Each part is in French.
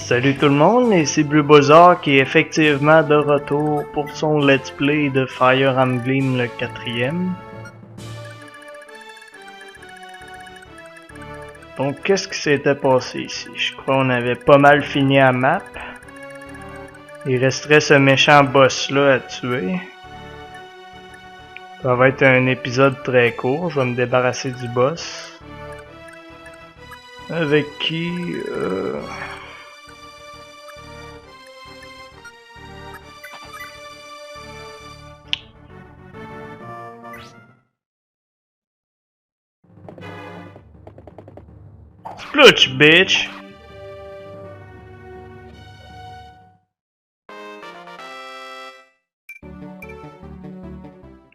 Salut tout le monde, ici Bleu Bozar qui est effectivement de retour pour son let's play de Fire Emblem le 4e. Donc qu'est-ce qui s'était passé ici? Je crois qu'on avait pas mal fini la map. Il resterait ce méchant boss là à tuer. Ça va être un épisode très court, je vais me débarrasser du boss. Avec qui... Splutch, bitch!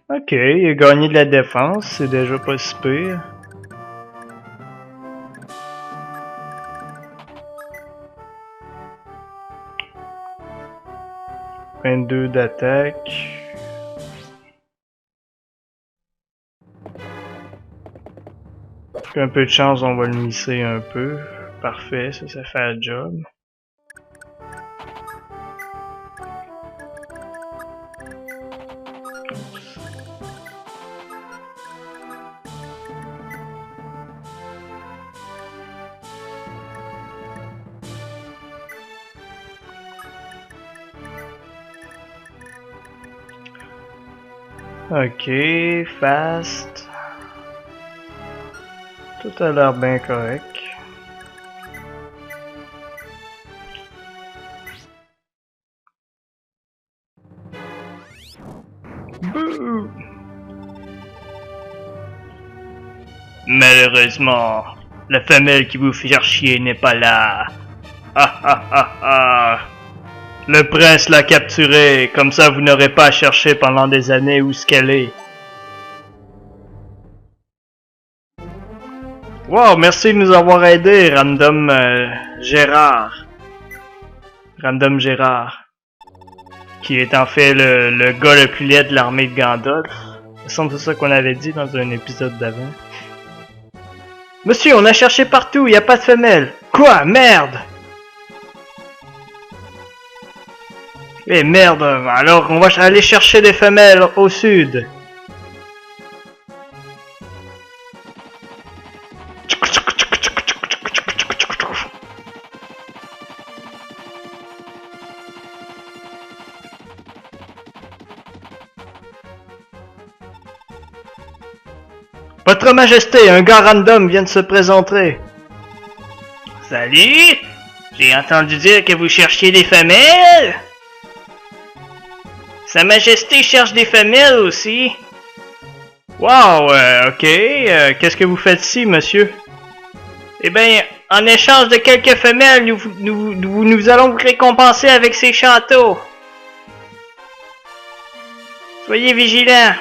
Ok, il a gagné de la défense, c'est déjà pas si pire. « 22 d'attaque. » Avec un peu de chance, on va le misser un peu. Parfait, ça fait le job. Ok, fast. Tout a l'air bien correct. Bouh! Malheureusement, la femelle qui vous fait faire chier n'est pas là. Ah ah ah ah! Le prince l'a capturée, comme ça vous n'aurez pas à chercher pendant des années où ce qu'elle est. Wow, merci de nous avoir aidés, Random Gérard. Random Gérard. Qui est en fait le gars le plus laid de l'armée de Gandalf. Il me semble que c'est ça qu'on avait dit dans un épisode d'avant. Monsieur, on a cherché partout, y a pas de femelle. Quoi? Merde! Eh merde, alors on va aller chercher des femelles au sud. Votre Majesté, un gars random vient de se présenter. Salut! J'ai entendu dire que vous cherchiez des femelles? Sa Majesté cherche des femelles aussi. Wow, ok. Qu'est-ce que vous faites ici, monsieur? Eh bien, en échange de quelques femelles, nous allons vous récompenser avec ces châteaux. Soyez vigilants.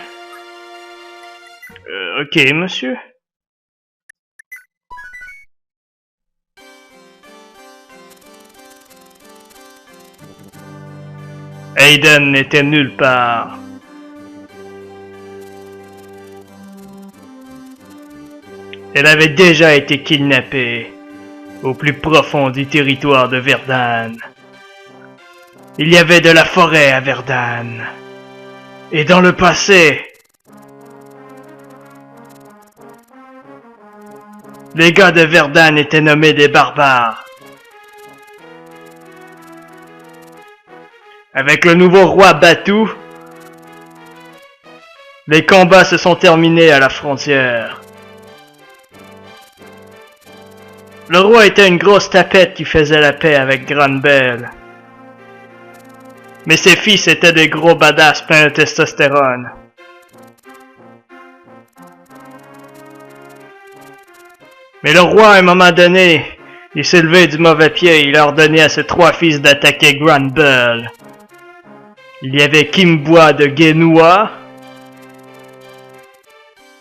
Ok, monsieur. Aiden n'était nulle part. Elle avait déjà été kidnappée au plus profond du territoire de Verdane. Il y avait de la forêt à Verdane. Et dans le passé, les gars de Verdane étaient nommés des barbares. Avec le nouveau roi Batu, les combats se sont terminés à la frontière. Le roi était une grosse tapette qui faisait la paix avec Granbel. Mais ses fils étaient des gros badass pleins de testostérone. Mais le roi, à un moment donné, il s'est levé du mauvais pied et il a ordonné à ses 3 fils d'attaquer Granbel. Il y avait Kimboa de Genua.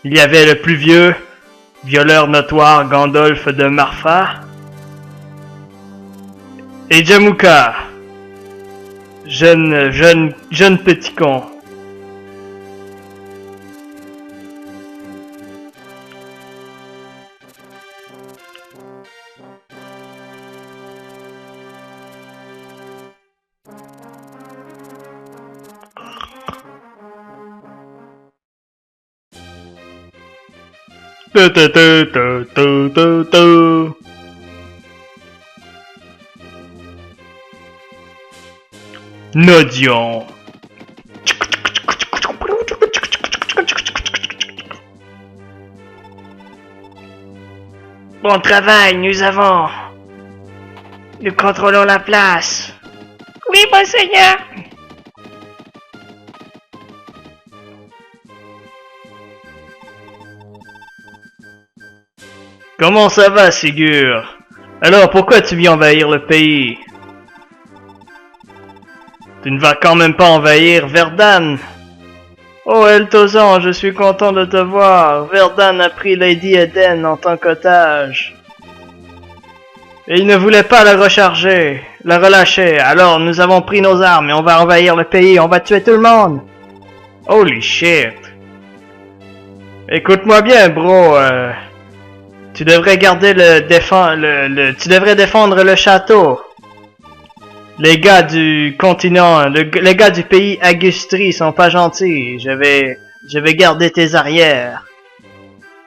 Il y avait le plus vieux, violeur notoire Gandalf de Marfa. Et Jamuka, jeune petit con. Tu, tu, tu, tu, tu, tu, tu. Nodion. Bon travail, nous contrôlons la place. Oui, monseigneur. Comment ça va, Sigur? Alors, pourquoi tu viens envahir le pays? Tu ne vas quand même pas envahir Verdan. Oh, Eltozan, je suis content de te voir. Verdan a pris Lady Eden en tant qu'otage. Et il ne voulait pas la relâcher. Alors, nous avons pris nos armes et on va envahir le pays. On va tuer tout le monde. Holy shit. Écoute-moi bien, bro. Tu devrais garder tu devrais défendre le château. Les gars du continent, les gars du pays Agustri sont pas gentils. Je vais garder tes arrières.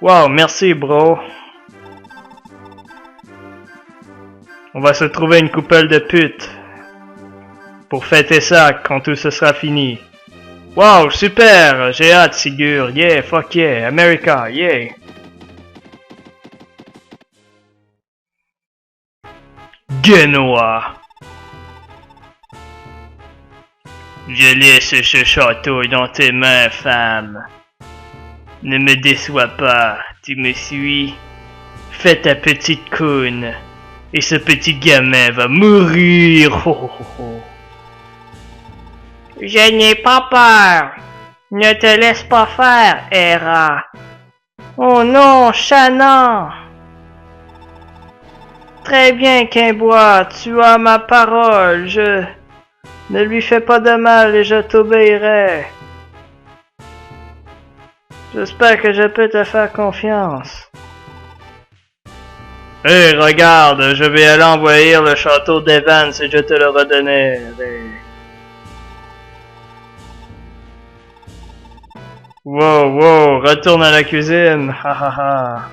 Wow, merci, bro. On va se trouver une couple de putes pour fêter ça quand tout ce sera fini. Wow, super. J'ai hâte, Sigur. Yeah, fuck yeah. America, yeah. Genoa. Je laisse ce château dans tes mains, femme. Ne me déçois pas, tu me suis. Fais ta petite coune, et ce petit gamin va mourir. Oh, oh, oh. Je n'ai pas peur. Ne te laisse pas faire, Hera. Oh non, Shannon. Très bien, Quimbois, tu as ma parole, Ne lui fais pas de mal et je t'obéirai. J'espère que je peux te faire confiance. Hé, regarde, je vais aller envahir le château d'Evans et je te le redonnerai. Wow, wow, retourne à la cuisine, ha ha ha.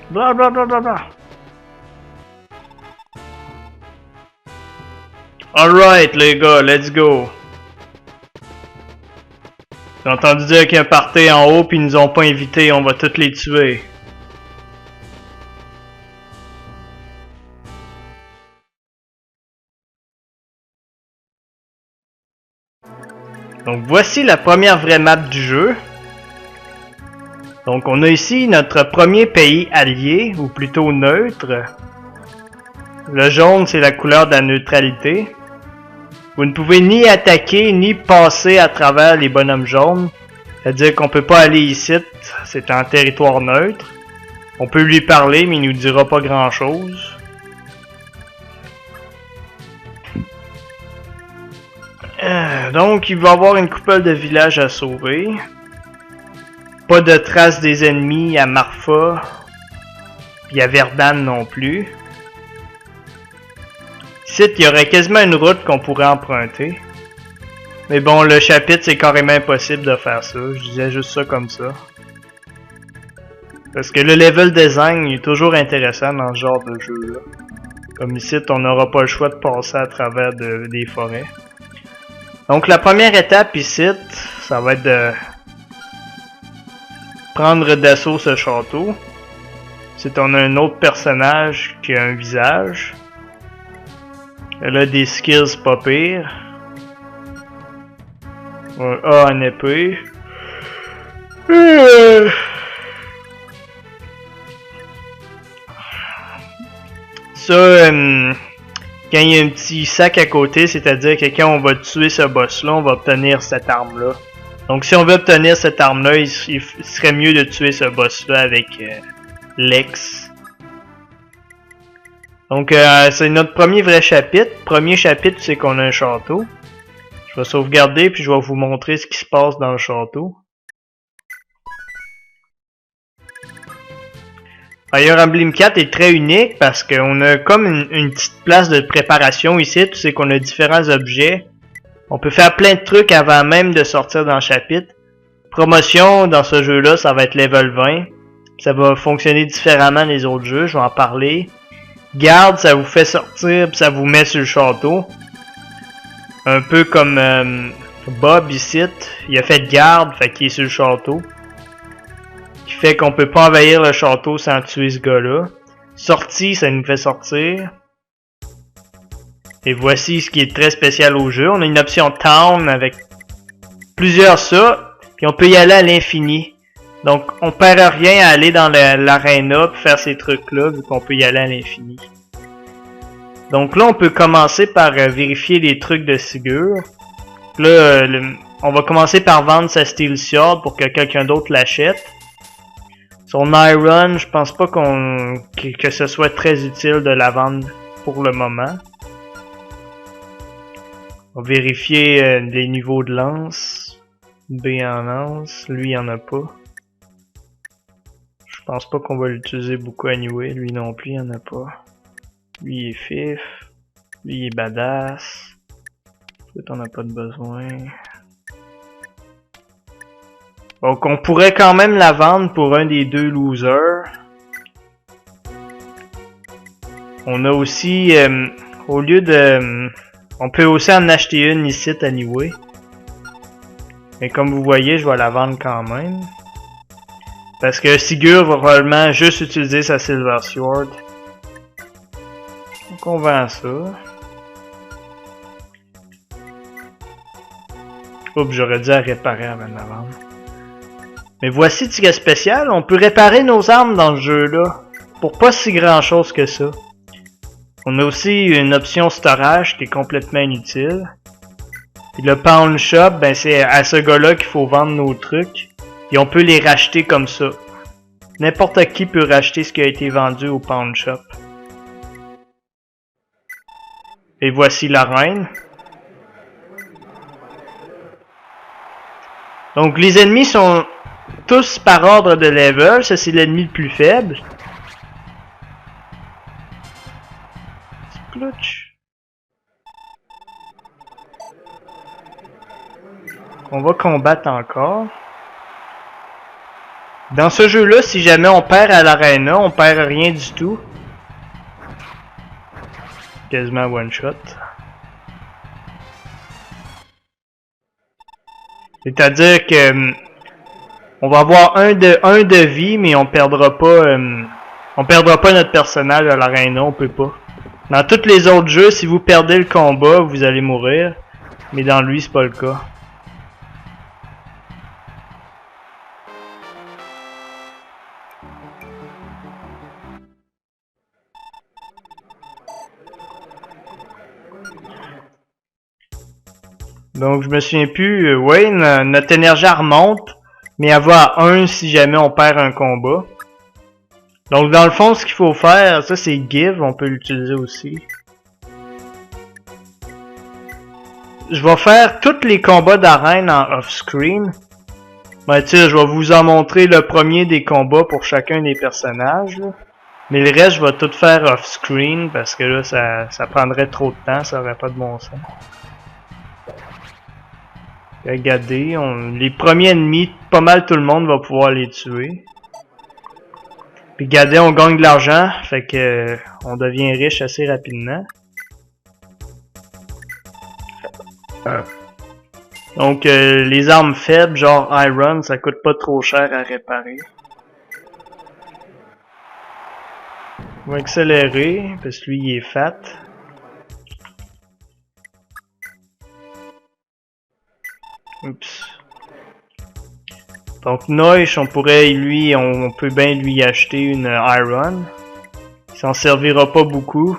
Bla bla bla bla bla. Alright les gars, let's go. J'ai entendu dire qu'il y a un party en haut pis ils nous ont pas invités, on va tous les tuer. Donc voici la première vraie map du jeu. Donc on a ici notre premier pays allié, ou plutôt neutre. Le jaune c'est la couleur de la neutralité. Vous ne pouvez ni attaquer ni passer à travers les bonhommes jaunes. C'est-à-dire qu'on peut pas aller ici, c'est un territoire neutre. On peut lui parler mais il nous dira pas grand chose. Donc il va y avoir une couple de villages à sauver. Pas de traces des ennemis à Marfa. Puis à Verdan non plus. Ici, il y aurait quasiment une route qu'on pourrait emprunter. Mais bon, le chapitre, c'est carrément impossible de faire ça. Je disais juste ça comme ça. Parce que le level design est toujours intéressant dans ce genre de jeu-là. Comme ici, on n'aura pas le choix de passer à travers des forêts. Donc la première étape ici, ça va être de prendre d'assaut ce château. C'est on a un autre personnage qui a un visage. Elle a des skills pas pires. Un A en épée. Ça, quand il y a un petit sac à côté, c'est-à-dire que quand on va tuer ce boss-là, on va obtenir cette arme-là. Donc si on veut obtenir cette arme-là, il serait mieux de tuer ce boss-là avec Lex. Donc c'est notre premier vrai chapitre. Premier chapitre, c'est qu'on a un château. Je vais sauvegarder puis je vais vous montrer ce qui se passe dans le château. Fire Emblem 4 est très unique parce qu'on a comme une petite place de préparation ici. Tu sais qu'on a différents objets. On peut faire plein de trucs avant même de sortir dans le chapitre. Promotion dans ce jeu-là, ça va être level 20. Ça va fonctionner différemment des autres jeux, je vais en parler. Garde, ça vous fait sortir puis ça vous met sur le château. Un peu comme Bob ici, il a fait garde, fait qu'il est sur le château. Qui fait qu'on peut pas envahir le château sans tuer ce gars-là. Sortie, ça nous fait sortir. Et voici ce qui est très spécial au jeu. On a une option Town avec plusieurs ça, puis on peut y aller à l'infini. Donc on perd rien à aller dans l'aréna pour faire ces trucs-là, vu qu'on peut y aller à l'infini. Donc là, on peut commencer par vérifier les trucs de Sigurd. Là, on va commencer par vendre sa Steel Sword pour que quelqu'un d'autre l'achète. Son Iron, je pense pas que ce soit très utile de la vendre pour le moment. On va vérifier les niveaux de lance. B en lance, lui il en a pas. Je pense pas qu'on va l'utiliser beaucoup anyway, lui non plus il en a pas. Lui il est fif, lui il est badass. Toi t'en as pas de besoin. Donc on pourrait quand même la vendre pour un des deux losers. On a aussi, au lieu de... on peut aussi en acheter une ici anyway. Mais comme vous voyez, je vais la vendre quand même. Parce que Sigurd va probablement juste utiliser sa Silver Sword. Donc on vend ça. Oups, j'aurais dû la réparer avant de la vendre. Mais voici le ticket spécial. On peut réparer nos armes dans le jeu là. Pour pas si grand chose que ça. On a aussi une option storage qui est complètement inutile. Puis le pawn shop, ben c'est à ce gars-là qu'il faut vendre nos trucs. Et on peut les racheter comme ça. N'importe qui peut racheter ce qui a été vendu au pawn shop. Et voici la reine. Donc les ennemis sont tous par ordre de level. Ça c'est l'ennemi le plus faible. Clutch. On va combattre encore. Dans ce jeu-là, si jamais on perd à l'aréna, on perd rien du tout. Quasiment one shot. C'est-à-dire que on va avoir un de vie, mais on perdra pas notre personnage à l'aréna, on peut pas. Dans tous les autres jeux, si vous perdez le combat, vous allez mourir. Mais dans lui, c'est pas le cas. Donc je me souviens plus, Wayne, notre énergie remonte, mais elle va à 1 si jamais on perd un combat. Donc dans le fond, ce qu'il faut faire, ça c'est Give, on peut l'utiliser aussi. Je vais faire tous les combats d'arène en off-screen. Ben tu sais, je vais vous en montrer le premier des combats pour chacun des personnages. Là. Mais le reste, je vais tout faire off-screen parce que là, ça prendrait trop de temps, ça aurait pas de bon sens. Regardez, les premiers ennemis, pas mal tout le monde va pouvoir les tuer. Puis regardez, on gagne de l'argent, fait que on devient riche assez rapidement. Donc les armes faibles, genre Iron, ça coûte pas trop cher à réparer. On va accélérer, parce que lui il est fat. Oups. Donc Noish, on peut bien lui acheter une Iron. Il s'en servira pas beaucoup.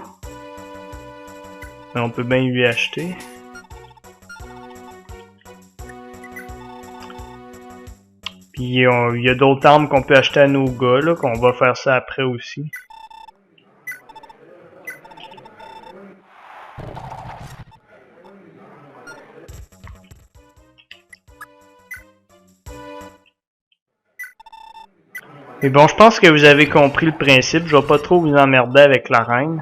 Mais on peut bien lui acheter. Puis il y a d'autres armes qu'on peut acheter à nos gars, là, qu'on va faire ça après aussi. Mais bon, je pense que vous avez compris le principe. Je vais pas trop vous emmerder avec la reine.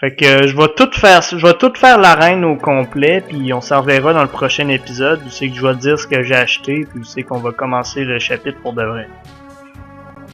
Fait que je vais tout faire l'arène au complet, puis on s'en reverra dans le prochain épisode. C'est que je vais dire ce que j'ai acheté, puis c'est qu'on va commencer le chapitre pour de vrai.